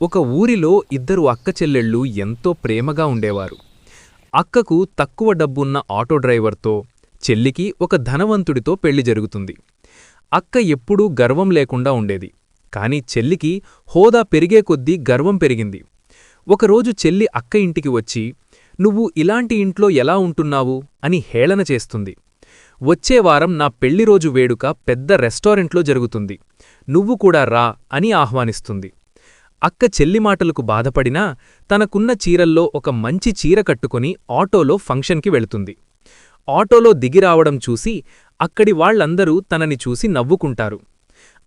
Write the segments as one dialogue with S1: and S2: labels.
S1: ఒక ఊరిలో ఇద్దరు అక్కచెల్లెళ్ళు ఎంతో ప్రేమగా ఉండేవారు. అక్కకు తక్కువ డబ్బున్న ఆటో డ్రైవర్తో, చెల్లికి ఒక ధనవంతుడితో పెళ్లి జరుగుతుంది. అక్క ఎప్పుడూ గర్వం లేకుండా ఉండేది. కాని చెల్లికి హోదా పెరిగే కొద్దీ గర్వం పెరిగింది. ఒకరోజు చెల్లి అక్క ఇంటికి వచ్చి, "నువ్వు ఇలాంటి ఇంట్లో ఎలా ఉంటున్నావు?" అని హేళన చేస్తుంది. "వచ్చే వారం నా పెళ్లిరోజు వేడుక పెద్ద రెస్టారెంట్లో జరుగుతుంది. నువ్వు కూడా రా" అని ఆహ్వానిస్తుంది. అక్క చెల్లి మాటలకు బాధపడినా తనకున్న చీరల్లో ఒక మంచి చీర కట్టుకుని ఆటోలో ఫంక్షన్కి వెళుతుంది. ఆటోలో దిగిరావడం చూసి అక్కడి వాళ్లందరూ తనని చూసి నవ్వుకుంటారు.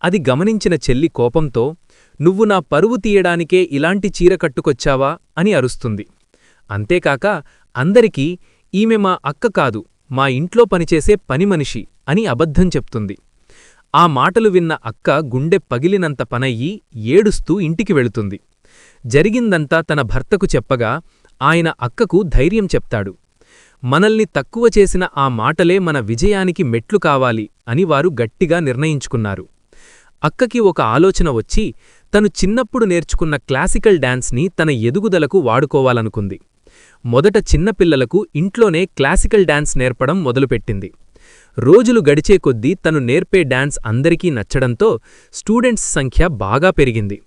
S1: అది గమనించిన చెల్లి కోపంతో, "నువ్వు నా పరువు తీయడానికే ఇలాంటి చీర కట్టుకొచ్చావా?" అని అరుస్తుంది. అంతేకాక అందరికీ, "ఈమె మా అక్క కాదు, మా ఇంట్లో పనిచేసే పనిమనిషి" అని అబద్ధం చెప్తుంది. ఆ మాటలు విన్న అక్క గుండె పగిలినంత పనయ్యి ఏడుస్తూ ఇంటికి వెళుతుంది. జరిగిందంతా తన భర్తకు చెప్పగా ఆయన అక్కకు ధైర్యం చెప్తాడు. "మనల్ని తక్కువ చేసిన ఆ మాటలే మన విజయానికి మెట్లు కావాలి" అని వారు గట్టిగా నిర్ణయించుకున్నారు. అక్కకి ఒక ఆలోచన వచ్చి తను చిన్నప్పుడు నేర్చుకున్న క్లాసికల్ డాన్స్ని తన ఎదుగుదలకు వాడుకోవాలనుకుంది. మొదట చిన్నపిల్లలకు ఇంట్లోనే క్లాసికల్ డాన్స్ నేర్పడం మొదలుపెట్టింది. రోజులు గడిచే కొద్దీ తను నేర్పే డాన్స్ అందరికీ నచ్చడంతో స్టూడెంట్స్ సంఖ్య బాగా పెరిగింది.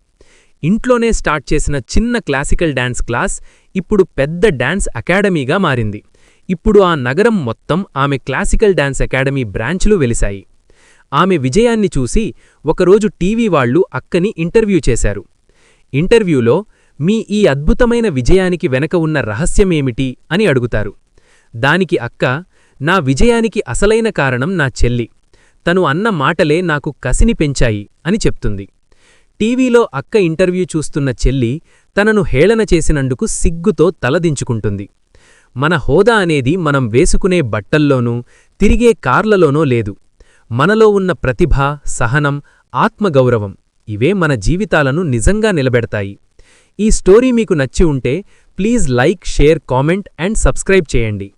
S1: ఇంట్లోనే స్టార్ట్ చేసిన చిన్న క్లాసికల్ డాన్స్ క్లాస్ ఇప్పుడు పెద్ద డాన్స్ అకాడమీగా మారింది. ఇప్పుడు ఆ నగరం మొత్తం ఆమె క్లాసికల్ డాన్స్ అకాడమీ బ్రాంచ్లు వెలిశాయి. ఆమె విజయాన్ని చూసి ఒకరోజు టీవీ వాళ్లు అక్కని ఇంటర్వ్యూ చేశారు. ఇంటర్వ్యూలో, "మీ ఈ అద్భుతమైన విజయానికి వెనక ఉన్న రహస్యమేమిటి?" అని అడుగుతారు. దానికి అక్క, "నా విజయానికి అసలైన కారణం నా చెల్లి. తను అన్న మాటలే నాకు కసిని పెంచాయి" అని చెప్తుంది. టీవీలో అక్క ఇంటర్వ్యూ చూస్తున్న చెల్లి తనను హేళన చేసినందుకు సిగ్గుతో తలదించుకుంటుంది. మన హోదా అనేది మనం వేసుకునే బట్టల్లోనూ, తిరిగే కార్లలోనో లేదు. మనలో ఉన్న ప్రతిభ, సహనం, ఆత్మగౌరవం ఇవే మన జీవితాలను నిజంగా నిలబెడతాయి. ఈ స్టోరీ మీకు నచ్చి ఉంటే please like, share, comment and subscribe చేయండి.